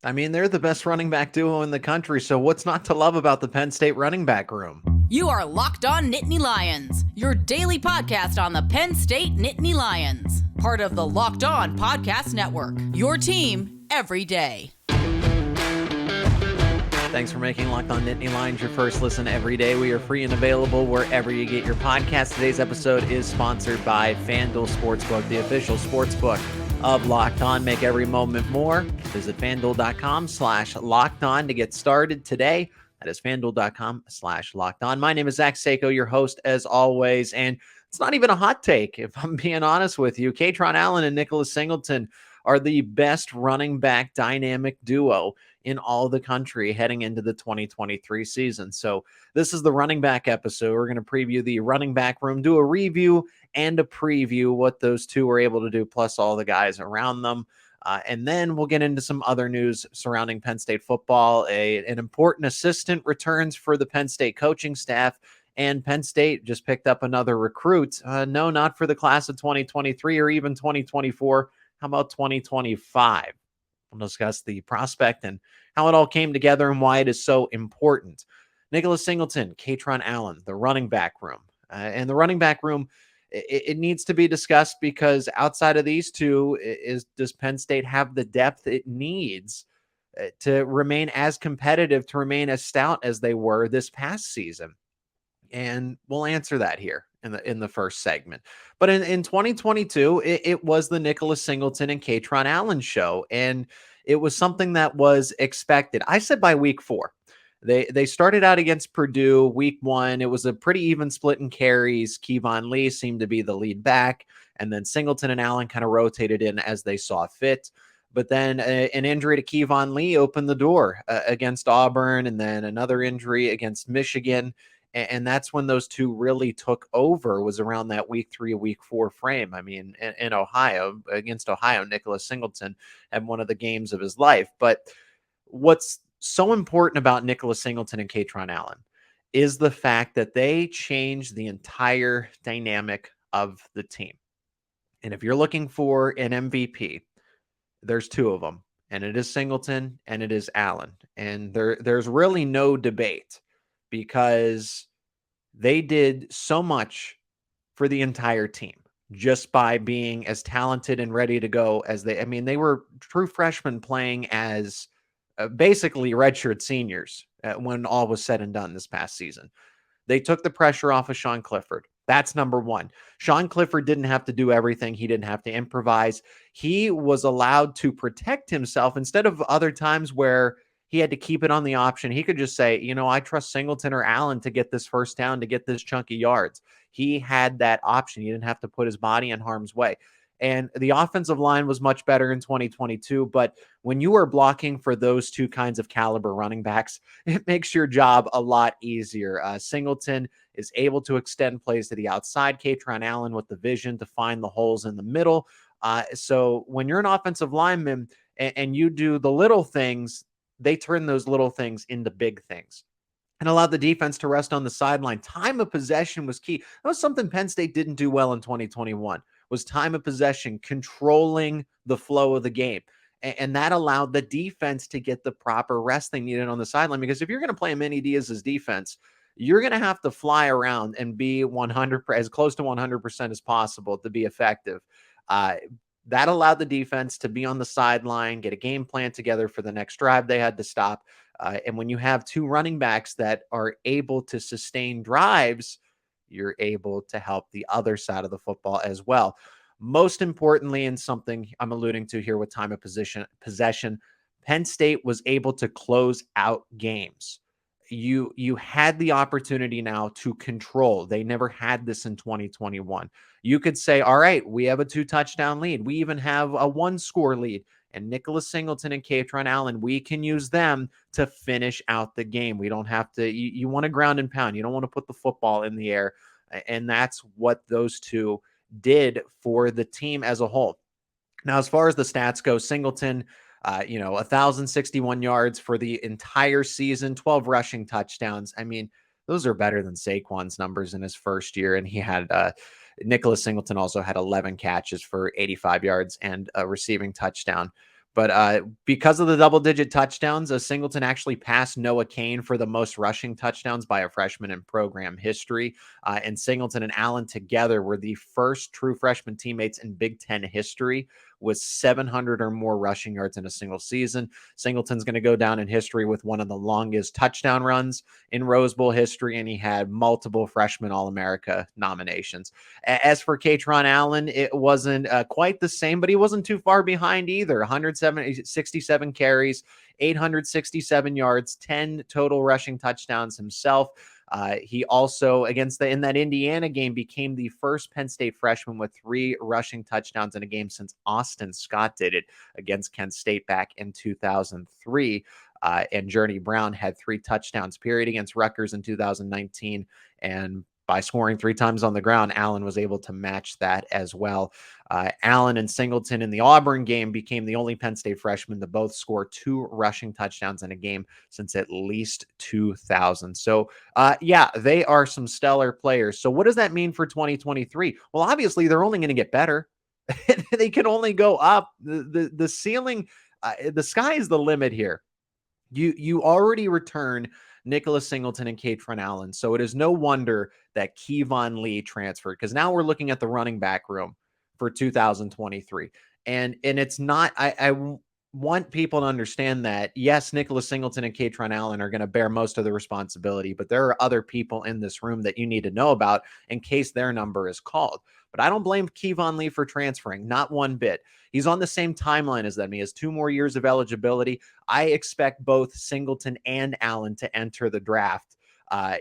I mean, they're the best running back duo in the country, so what's not to love about the Penn State running back room? You are Locked On Nittany Lions, your daily podcast on the Penn State Nittany Lions. Part of the Locked On Podcast Network, your team every day. Thanks for making Locked On Nittany Lions your first listen every day. We are free and available wherever you get your podcast. Today's episode is sponsored by FanDuel Sportsbook, the official sportsbook of Locked On. Make every moment more. Visit FanDuel.com/Locked On to get started today. That is FanDuel.com/Locked On. My name is Zach Seyko, your host as always, and it's not even a hot take, if I'm being honest with you. Kaytron Allen and Nicholas Singleton are the best running back dynamic duo in all the country heading into the 2023 season. So this is the running back episode. We're going to preview the running back room, do a review and a preview what those two were able to do, plus all the guys around them. And then we'll get into some other news surrounding Penn State football. An important assistant returns for the Penn State coaching staff, and Penn State just picked up another recruit. No, not for the class of 2023 or even 2024. How about 2025? We'll discuss the prospect and how it all came together and why it is so important. Nicholas Singleton, Kaytron Allen, the running back room. And the running back room, it needs to be discussed because outside of these two, does Penn State have the depth it needs to remain as competitive, to remain as stout as they were this past season? And we'll answer that here in the first segment. But in 2022, it was the Nicholas Singleton and Kaytron Allen show, and it was something that was expected. I said by week 4. They started out against Purdue week 1. It was a pretty even split in carries. Kevon Lee seemed to be the lead back, and then Singleton and Allen kind of rotated in as they saw fit. But then an injury to Kevon Lee opened the door against Auburn, and then another injury against Michigan. And that's when those two really took over, was around that week 3, week 4 frame. I mean, in Ohio, against Ohio, Nicholas Singleton had one of the games of his life. But what's so important about Nicholas Singleton and Kaytron Allen is the fact that they changed the entire dynamic of the team. And if you're looking for an MVP, there's two of them, and it is Singleton and it is Allen. And there's really no debate, because they did so much for the entire team just by being as talented and ready to go as they. I mean, they were true freshmen playing as basically redshirt seniors when all was said and done this past season. They took the pressure off of Sean Clifford. That's number one. Sean Clifford didn't have to do everything. He didn't have to improvise. He was allowed to protect himself instead of other times where he had to keep it on the option. He could just say, I trust Singleton or Allen to get this first down, to get this chunky yards. He had that option. He didn't have to put his body in harm's way. And the offensive line was much better in 2022. But when you are blocking for those two kinds of caliber running backs, it makes your job a lot easier. Singleton is able to extend plays to the outside. Kaytron Allen with the vision to find the holes in the middle. So when you're an offensive lineman and you do the little things, they turn those little things into big things and allowed the defense to rest on the sideline. Time of possession was key. That was something Penn State didn't do well in 2021, was time of possession, controlling the flow of the game. And that allowed the defense to get the proper rest they needed on the sideline. Because if you're going to play Manny Diaz's defense, you're going to have to fly around and be 100, as close to 100% as possible to be effective. That allowed the defense to be on the sideline, get a game plan together for the next drive they had to stop. And when you have two running backs that are able to sustain drives, you're able to help the other side of the football as well. Most importantly, and something I'm alluding to here with time of possession, Penn State was able to close out games. You had the opportunity now to control. They never had this in 2021. You could say, all right, we have a 2-touchdown lead. We even have a 1-score lead. And Nicholas Singleton and Kaytron Allen, we can use them to finish out the game. We don't have to, you want to ground and pound. You don't want to put the football in the air. And that's what those two did for the team as a whole. Now, as far as the stats go, Singleton, 1,061 yards for the entire season, 12 rushing touchdowns. I mean, those are better than Saquon's numbers in his first year. And he had, Nicholas Singleton also had 11 catches for 85 yards and a receiving touchdown. But because of the double-digit touchdowns, Singleton actually passed Noah Cain for the most rushing touchdowns by a freshman in program history. And Singleton and Allen together were the first true freshman teammates in Big Ten history with 700 or more rushing yards in a single season. Singleton's going to go down in history with one of the longest touchdown runs in Rose Bowl history, and he had multiple freshman All-America nominations. As for Kaytron Allen, it wasn't quite the same, but he wasn't too far behind either. 167 carries, 867 yards, 10 total rushing touchdowns himself. He also, in that Indiana game, became the first Penn State freshman with 3 rushing touchdowns in a game since Austin Scott did it against Kent State back in 2003. And Journey Brown had 3 touchdowns period against Rutgers in 2019. And by scoring 3 times on the ground, Allen was able to match that as well. Allen and Singleton in the Auburn game became the only Penn State freshmen to both score 2 rushing touchdowns in a game since at least 2000. So, yeah, they are some stellar players. So what does that mean for 2023? Well, obviously, they're only going to get better. They can only go up. The ceiling, the sky is the limit here. You already returned Nicholas Singleton and Kaytron Allen. So it is no wonder that Kevon Lee transferred, because now we're looking at the running back room for 2023. And it's not, I want people to understand that, yes, Nicholas Singleton and Kaytron Allen are going to bear most of the responsibility, but there are other people in this room that you need to know about in case their number is called. But I don't blame Kevon Lee for transferring, not one bit. He's on the same timeline as them. He has 2 more years of eligibility. I expect both Singleton and Allen to enter the draft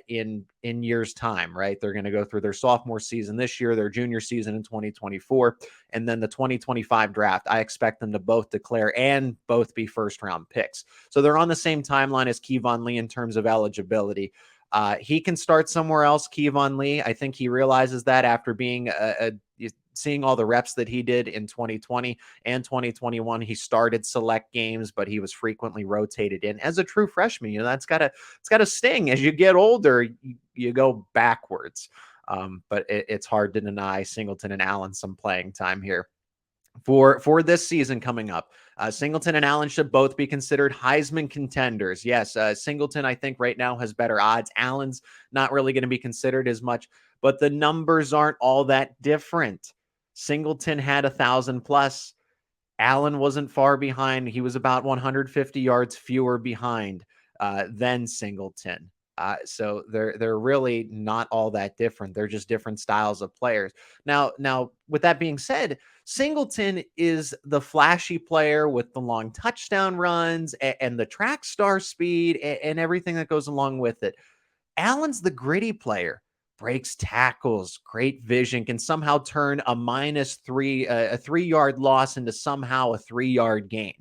in years' time, right? They're going to go through their sophomore season this year, their junior season in 2024, and then the 2025 draft. I expect them to both declare and both be first-round picks. So they're on the same timeline as Kevon Lee in terms of eligibility. He can start somewhere else, Kevon Lee. I think he realizes that after being seeing all the reps that he did in 2020 and 2021. He started select games, but he was frequently rotated in as a true freshman. That's got to sting. As you get older, you go backwards. But it's hard to deny Singleton and Allen some playing time here. For this season coming up, Singleton and Allen should both be considered Heisman contenders. Yes, Singleton, I think, right now has better odds. Allen's not really going to be considered as much, but the numbers aren't all that different. Singleton had 1,000 plus. Allen wasn't far behind. He was about 150 yards fewer behind than Singleton. So they're really not all that different. They're just different styles of players. Now, with that being said, Singleton is the flashy player with the long touchdown runs and the track star speed and everything that goes along with it. Allen's the gritty player. Breaks tackles, great vision, can somehow turn a -3 loss into somehow a 3-yard gain.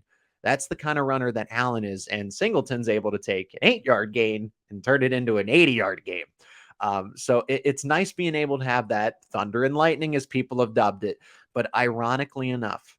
That's the kind of runner that Allen is, and Singleton's able to take an 8-yard gain and turn it into an 80-yard game. So it's nice being able to have that thunder and lightning, as people have dubbed it. But ironically enough,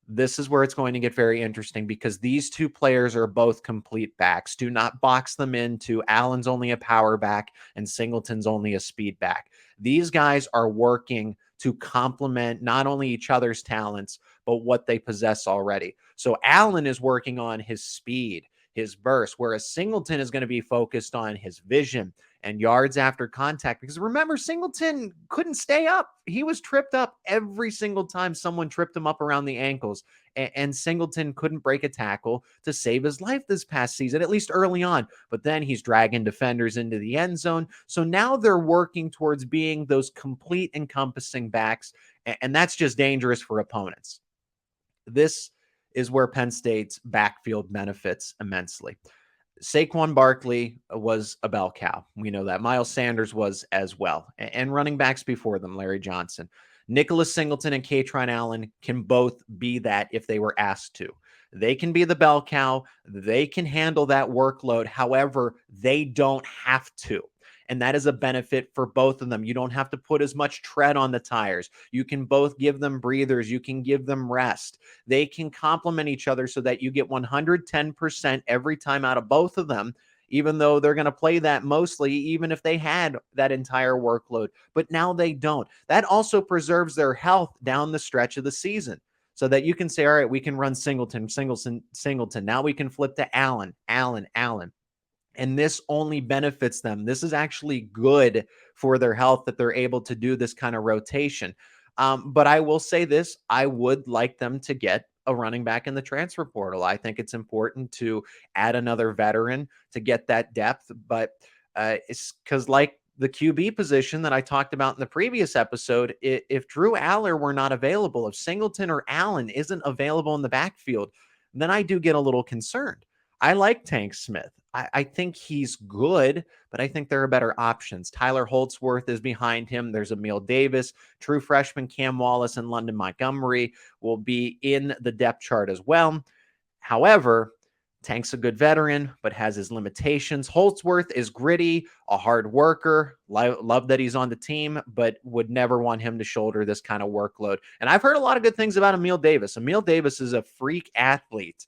this is where it's going to get very interesting, because these 2 players are both complete backs. Do not box them into Allen's only a power back and Singleton's only a speed back. These guys are working to complement not only each other's talents, but what they possess already. So Allen is working on his speed, his burst, whereas Singleton is going to be focused on his vision and yards after contact. Because remember, Singleton couldn't stay up. He was tripped up every single time someone tripped him up around the ankles. And Singleton couldn't break a tackle to save his life this past season, at least early on. But then he's dragging defenders into the end zone. So now they're working towards being those complete encompassing backs. And that's just dangerous for opponents. This is where Penn State's backfield benefits immensely. Saquon Barkley was a bell cow. We know that. Miles Sanders was as well. And running backs before them, Larry Johnson. Nicholas Singleton and Kaytron Allen can both be that if they were asked to. They can be the bell cow. They can handle that workload. However, they don't have to. And that is a benefit for both of them. You don't have to put as much tread on the tires. You can both give them breathers. You can give them rest. They can complement each other so that you get 110% every time out of both of them, even though they're going to play that mostly, even if they had that entire workload. But now they don't. That also preserves their health down the stretch of the season. so that you can say, all right, we can run Singleton. Now we can flip to Allen. And this only benefits them. This is actually good for their health that they're able to do this kind of rotation. But I will say this, I would like them to get a running back in the transfer portal. I think it's important to add another veteran to get that depth. But it's because, like the QB position that I talked about in the previous episode, if Drew Aller were not available, if Singleton or Allen isn't available in the backfield, then I do get a little concerned. I like Tank Smith. I think he's good, but I think there are better options. Tyler Holtzworth is behind him. There's Emil Davis, true freshman Cam Wallace, and London Montgomery will be in the depth chart as well. However, Tank's a good veteran, but has his limitations. Holtzworth is gritty, a hard worker. Love that he's on the team, but would never want him to shoulder this kind of workload. And I've heard a lot of good things about Emil Davis. Emil Davis is a freak athlete.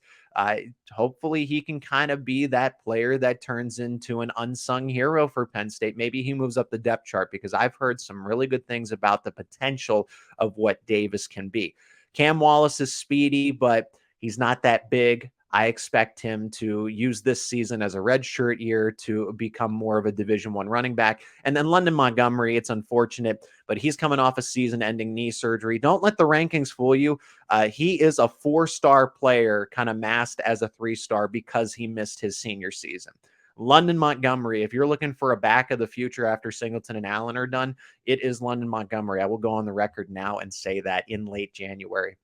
Hopefully he can kind of be that player that turns into an unsung hero for Penn State. Maybe he moves up the depth chart, because I've heard some really good things about the potential of what Davis can be. Cam Wallace is speedy, but he's not that big. I expect him to use this season as a redshirt year to become more of a Division I running back. And then London Montgomery, it's unfortunate, but he's coming off a season-ending knee surgery. Don't let the rankings fool you. He is a 4-star player, kind of masked as a 3-star because he missed his senior season. London Montgomery, if you're looking for a back of the future after Singleton and Allen are done, it is London Montgomery. I will go on the record now and say that in late January.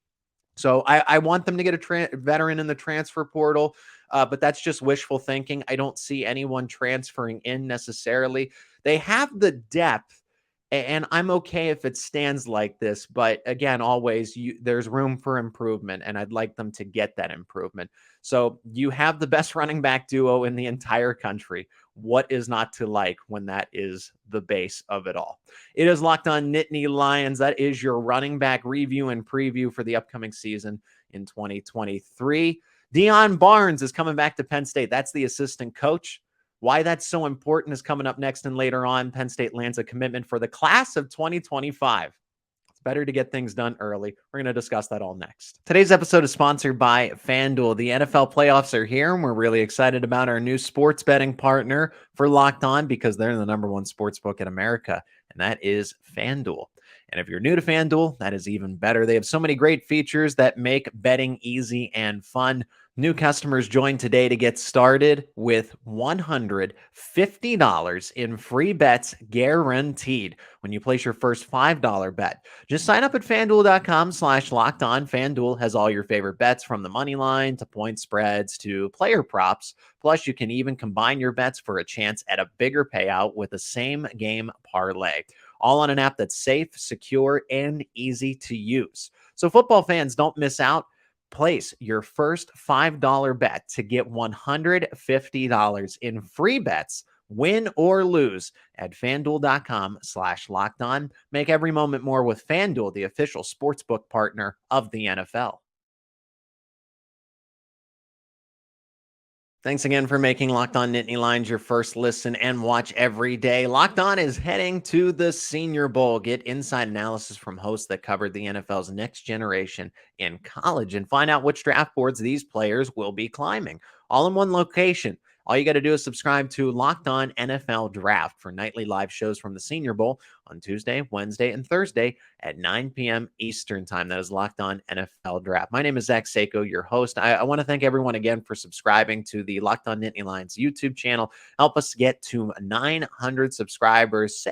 So I want them to get a veteran in the transfer portal, but that's just wishful thinking. I don't see anyone transferring in necessarily. They have the depth, and I'm okay if it stands like this. But again, always there's room for improvement, and I'd like them to get that improvement. So you have the best running back duo in the entire country. What is not to like when that is the base of it all? It is Locked On Nittany Lions. That is your running back review and preview for the upcoming season in 2023. Dion Barnes is coming back to Penn State. That's the assistant coach. Why that's so important is coming up next, and later on. Penn State lands a commitment for the class of 2025. Better to get things done early. We're going to discuss that all next. Today's episode is sponsored by FanDuel. The NFL playoffs are here, and we're really excited about our new sports betting partner for Locked On, because they're the #1 sports book in America, and that is FanDuel. And if you're new to FanDuel, that is even better. They have so many great features that make betting easy and fun. New customers join today to get started with $150 in free bets guaranteed when you place your first $5 bet. Just sign up at FanDuel.com/lockedon. FanDuel has all your favorite bets, from the money line to point spreads to player props. Plus, you can even combine your bets for a chance at a bigger payout with a same game parlay. All on an app that's safe, secure, and easy to use. So football fans, don't miss out. Place your first $5 bet to get $150 in free bets, win or lose, at FanDuel.com/lockedon. Make every moment more with FanDuel, the official sportsbook partner of the NFL. Thanks again for making Locked On Nittany Lions your first listen and watch every day. Locked On is heading to the Senior Bowl. Get inside analysis from hosts that covered the NFL's next generation in college, and find out which draft boards these players will be climbing, all in one location. All you got to do is subscribe to Locked On NFL Draft for nightly live shows from the Senior Bowl on Tuesday, Wednesday, and Thursday at 9 p.m. Eastern Time. That is Locked On NFL Draft. My name is Zach Seyko, your host. I want to thank everyone again for subscribing to the Locked On Nittany Lions YouTube channel. Help us get to 900 subscribers,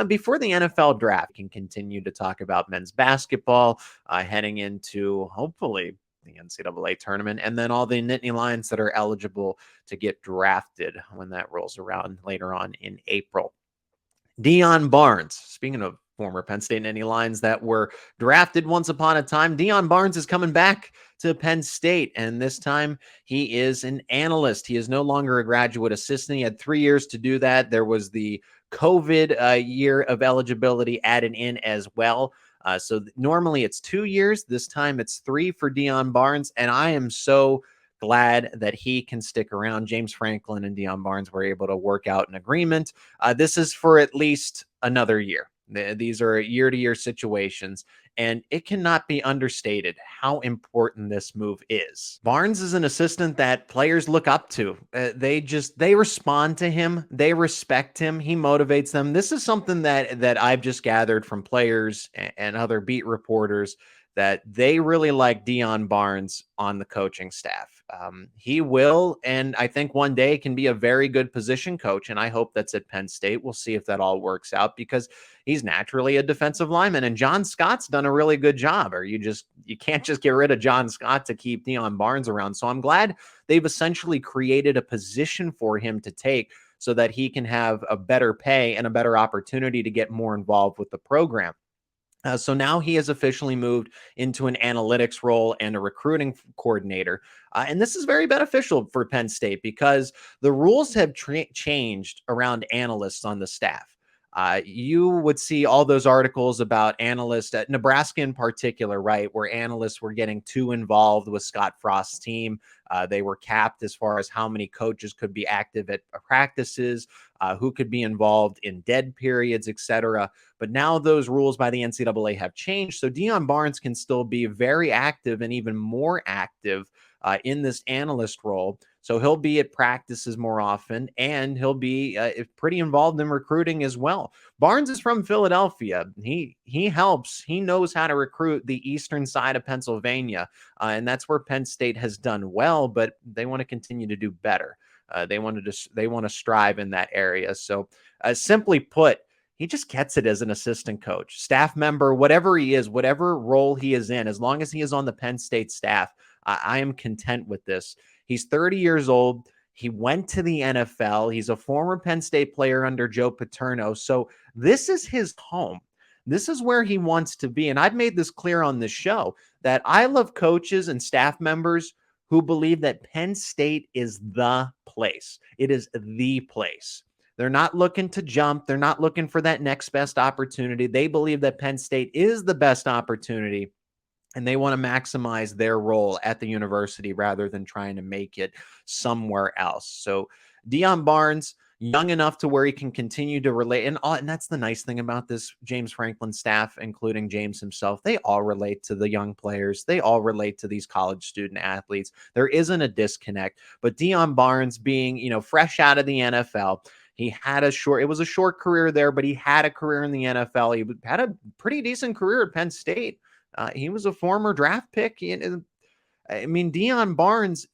before the NFL Draft. We can continue to talk about men's basketball heading into, hopefully, the NCAA tournament, and then all the Nittany Lions that are eligible to get drafted when that rolls around later on in April. Dion Barnes, speaking of former Penn State Nittany Lions that were drafted once upon a time, Dion Barnes is coming back to Penn State, and this time he is an analyst. He is no longer a graduate assistant. He had 3 years to do that. There was the COVID year of eligibility added in as well. So normally it's 2 years. This time it's 3 for Dion Barnes, and I am so glad that he can stick around. James Franklin and Dion Barnes were able to work out an agreement. This is for at least another year. These are year-to-year situations, and it cannot be understated how important this move is. Barnes is an assistant that players look up to. They respond to him. They respect him. He motivates them. This is something that I've just gathered from players and other beat reporters, that they really like Dion Barnes on the coaching staff. He will, and I think one day can be a very good position coach, and I hope that's at Penn State. We'll see if that all works out, because he's naturally a defensive lineman, and John Scott's done a really good job. Or you can't just get rid of John Scott to keep Dion Barnes around. So I'm glad they've essentially created a position for him to take so that he can have a better pay and a better opportunity to get more involved with the program. So now he has officially moved into an analytics role and a recruiting coordinator. And this is very beneficial for Penn State, because the rules have changed around analysts on the staff. You would see all those articles about analysts at Nebraska in particular, right, where analysts were getting too involved with Scott Frost's team. They were capped as far as how many coaches could be active at practices, who could be involved in dead periods, etc. But now those rules by the NCAA have changed. So Dion Barnes can still be very active, and even more active in this analyst role. So he'll be at practices more often, and he'll be pretty involved in recruiting as well. Barnes is from Philadelphia. He helps. He knows how to recruit the eastern side of Pennsylvania, and that's where Penn State has done well, but they want to continue to do better. They want to strive in that area. So simply put, he just gets it as an assistant coach, staff member, whatever he is, whatever role he is in. As long as he is on the Penn State staff, I am content with this. He's 30 years old. He went to the NFL. He's a former Penn State player under Joe Paterno. So this is his home. This is where he wants to be. And I've made this clear on this show that I love coaches and staff members who believe that Penn State is the place. It is the place. They're not looking to jump. They're not looking for that next best opportunity. They believe that Penn State is the best opportunity, and they want to maximize their role at the university rather than trying to make it somewhere else. So Dion Barnes, young enough to where he can continue to relate. And that's the nice thing about this James Franklin staff, including James himself. They all relate to the young players. They all relate to these college student athletes. There isn't a disconnect. But Dion Barnes being, fresh out of the NFL, it was a short career there, but he had a career in the NFL. He had a pretty decent career at Penn State. He was a former draft pick. I mean, Dion Barnes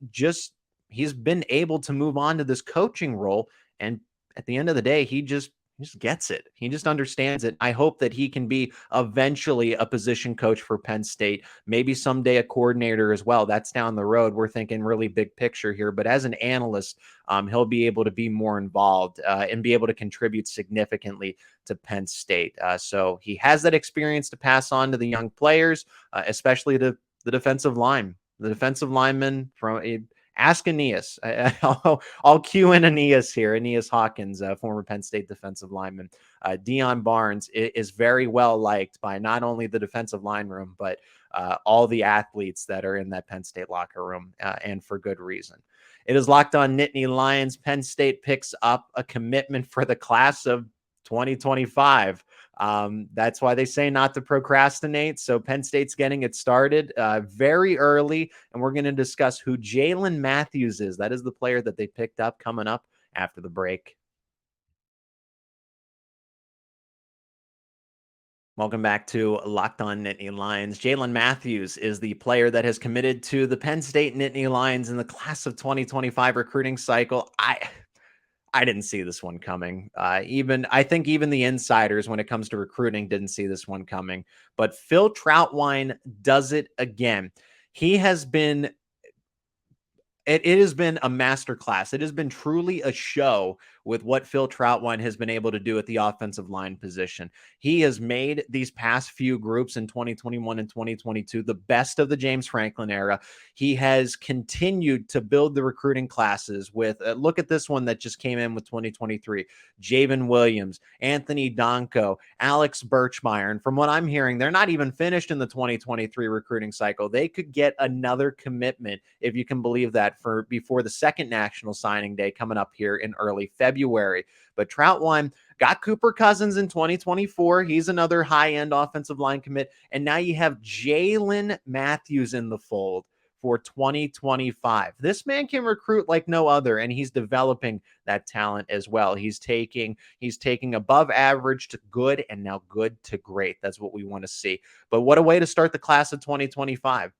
he's been able to move on to this coaching role. And at the end of the day, he just gets it. He just understands it. I hope that he can be eventually a position coach for Penn State, maybe someday a coordinator as well. That's down the road. We're thinking really big picture here. But as an analyst, he'll be able to be more involved and be able to contribute significantly to Penn State. So he has that experience to pass on to the young players, especially the defensive line. The defensive lineman from ask Aeneas. I'll cue in Aeneas here. Aeneas Hawkins, former Penn State defensive lineman. Dion Barnes is very well liked by not only the defensive line room, but all the athletes that are in that Penn State locker room, and for good reason. It is Locked On Nittany Lions. Penn State picks up a commitment for the class of 2025. That's why they say not to procrastinate. So Penn State's getting it started very early, and we're going to discuss who Jaelyne Matthews is. That is the player that they picked up, coming up after the break. Welcome back to Locked On Nittany Lions. Jaelyne Matthews is the player that has committed to the Penn State Nittany Lions in the class of 2025 recruiting cycle. I didn't see this one coming. I think even the insiders, when it comes to recruiting, didn't see this one coming. But Phil Trautwein does it again. It has been a masterclass. It has been truly a show with what Phil Trautwein has been able to do at the offensive line position. He has made these past few groups in 2021 and 2022 the best of the James Franklin era. He has continued to build the recruiting classes with, look at this one that just came in with 2023, Javen Williams, Anthony Donko, Alex Birchmeyer. And from what I'm hearing, they're not even finished in the 2023 recruiting cycle. They could get another commitment, if you can believe that, for before the second National Signing Day coming up here in early February. February. But Troutwine got Cooper Cousins in 2024. He's another high-end offensive line commit. And now you have Jaelyne Matthews in the fold for 2025. This man can recruit like no other, and he's developing that talent as well. He's taking above average to good, and now good to great. That's what we want to see. But what a way to start the class of 2025.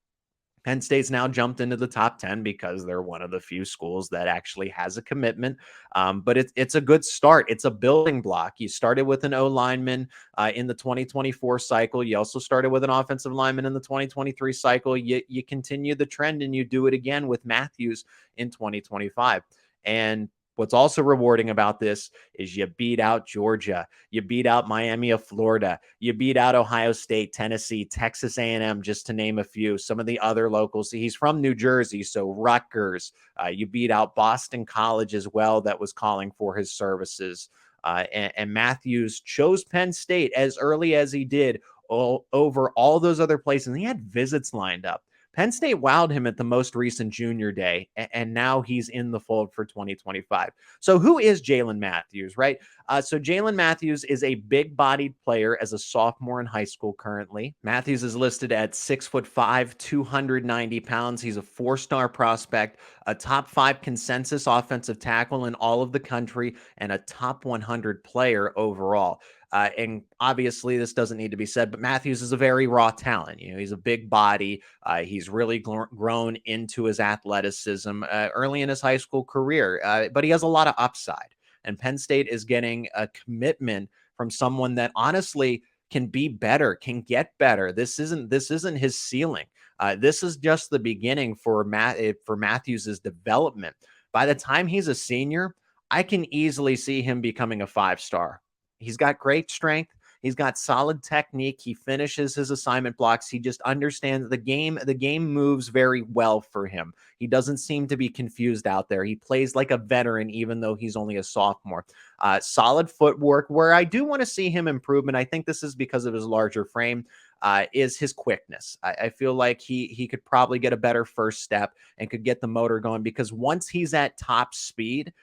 Penn State's now jumped into the top 10 because they're one of the few schools that actually has a commitment. But it's a good start. It's a building block. You started with an O lineman in the 2024 cycle. You also started with an offensive lineman in the 2023 cycle. You continue the trend and you do it again with Matthews in 2025. And what's also rewarding about this is you beat out Georgia, you beat out Miami of Florida, you beat out Ohio State, Tennessee, Texas A&M, just to name a few. Some of the other locals. He's from New Jersey, so Rutgers. You beat out Boston College as well, that was calling for his services. And Matthews chose Penn State as early as he did over all those other places. And he had visits lined up. Penn State wowed him at the most recent junior day, and now he's in the fold for 2025. So who is Jaelyne Matthews, right? So Jaelyne Matthews is a big-bodied player as a sophomore in high school currently. Matthews is listed at 6'5", 290 pounds. He's a four-star prospect, a top 5 consensus offensive tackle in all of the country, and a top 100 player overall. And obviously this doesn't need to be said, but Matthews is a very raw talent. You know, he's a big body. He's really grown into his athleticism early in his high school career, but he has a lot of upside. And Penn State is getting a commitment from someone that honestly can be better, can get better. This isn't his ceiling. This is just the beginning for Matthews's development. By the time he's a senior, I can easily see him becoming a 5-star. He's got great strength. He's got solid technique. He finishes his assignment blocks. He just understands the game. The game moves very well for him. He doesn't seem to be confused out there. He plays like a veteran, even though he's only a sophomore. Solid footwork. Where I do want to see him improve, and I think this is because of his larger frame, is his quickness. I feel like he could probably get a better first step and could get the motor going, because once he's at top speed,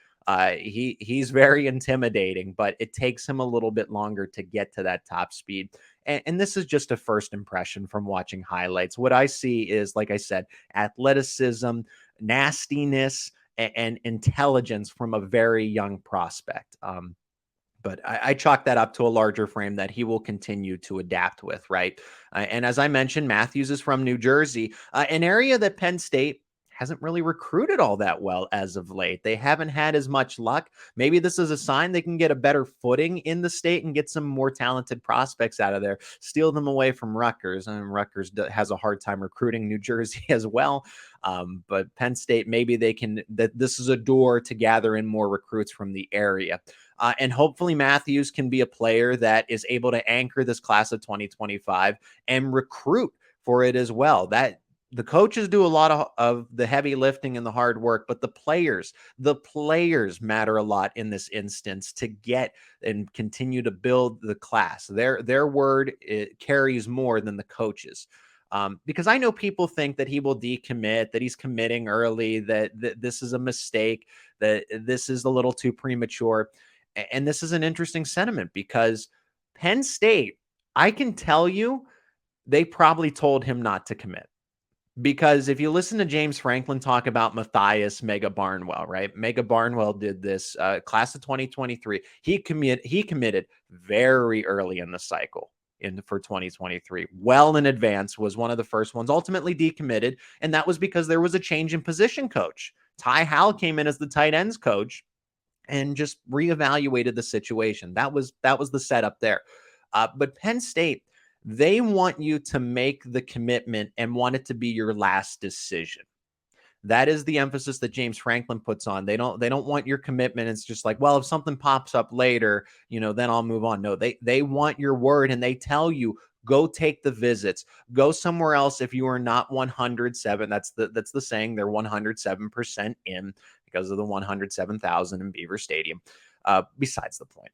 he's very intimidating, but it takes him a little bit longer to get to that top speed. And this is just a first impression from watching highlights. What I see is, like I said, athleticism, nastiness, and intelligence from a very young prospect. But I chalk that up to a larger frame that he will continue to adapt with, right? And as I mentioned, Matthews is from New Jersey, an area that Penn State hasn't really recruited all that well as of late. They haven't had as much luck. Maybe this is a sign they can get a better footing in the state and get some more talented prospects out of there, steal them away from Rutgers. And Rutgers has a hard time recruiting New Jersey as well. But Penn State, maybe this is a door to gather in more recruits from the area. And hopefully Matthews can be a player that is able to anchor this class of 2025 and recruit for it as well. That the coaches do a lot of the heavy lifting and the hard work, but the players matter a lot in this instance to get and continue to build the class. Their word, it carries more than the coaches. Because I know people think that he will decommit, that he's committing early, that this is a mistake, that this is a little too premature. And this is an interesting sentiment, because Penn State, I can tell you, they probably told him not to commit. Because if you listen to James Franklin talk about Matthias Mega Barnwell, right? Mega Barnwell did this class of 2023. He committed very early in the cycle for 2023. Well in advance, was one of the first ones, ultimately decommitted. And that was because there was a change in position coach. Ty Howell came in as the tight ends coach and just reevaluated the situation. That was the setup there. But Penn State, they want you to make the commitment and want it to be your last decision. That is the emphasis that James Franklin puts on. They don't want your commitment. It's just like, well, if something pops up later, then I'll move on. No, they want your word, and they tell you, go take the visits, go somewhere else. If you are not 107, that's the saying, they're 107% in because of the 107,000 in Beaver Stadium. Besides the point.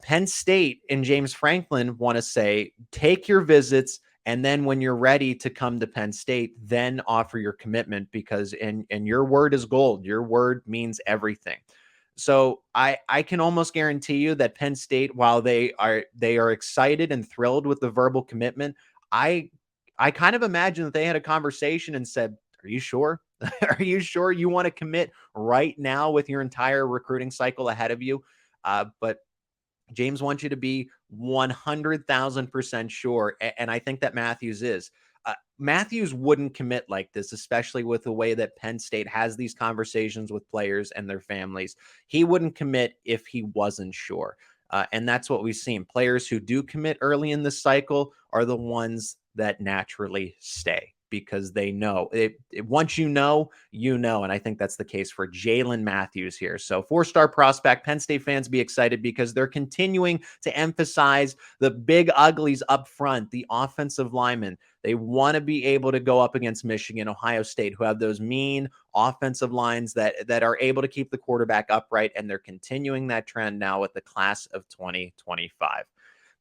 Penn State and James Franklin want to say, take your visits, and then when you're ready to come to Penn State, then offer your commitment, because and your word is gold. Your word means everything. So I can almost guarantee you that Penn State, while they are excited and thrilled with the verbal commitment, I kind of imagine that they had a conversation and said, "Are you sure? Are you sure you want to commit right now with your entire recruiting cycle ahead of you?" But James wants you to be 100,000% sure. And I think that Matthews is. Matthews wouldn't commit like this, especially with the way that Penn State has these conversations with players and their families. He wouldn't commit if he wasn't sure. And that's what we've seen. Players who do commit early in the cycle are the ones that naturally stay because they know once you know, you know. And I think that's the case for Jaelyne Matthews here. So 4-star prospect, Penn State fans be excited because they're continuing to emphasize the big uglies up front, the offensive linemen. They want to be able to go up against Michigan, Ohio State, who have those mean offensive lines that are able to keep the quarterback upright. And they're continuing that trend now with the class of 2025.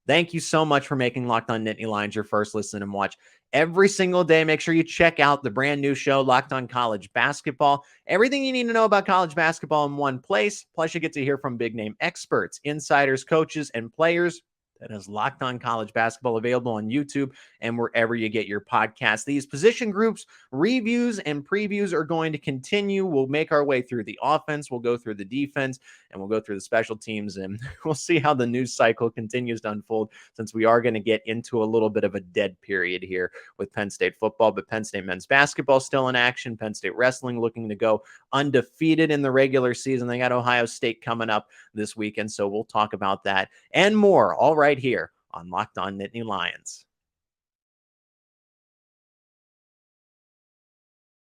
Thank you so much for making Locked On Nittany Lions your first listen and watch every single day. Make sure you check out the brand new show, Locked On College Basketball. Everything you need to know about college basketball in one place. Plus, you get to hear from big name experts, insiders, coaches, and players. That is Locked On College Basketball, available on YouTube and wherever you get your podcasts. These position groups, reviews, and previews are going to continue. We'll make our way through the offense. We'll go through the defense, and we'll go through the special teams, and we'll see how the news cycle continues to unfold, since we are going to get into a little bit of a dead period here with Penn State football. But Penn State men's basketball still in action. Penn State wrestling looking to go undefeated in the regular season. They got Ohio State coming up this weekend, so we'll talk about that and more all right here on Locked On Nittany Lions.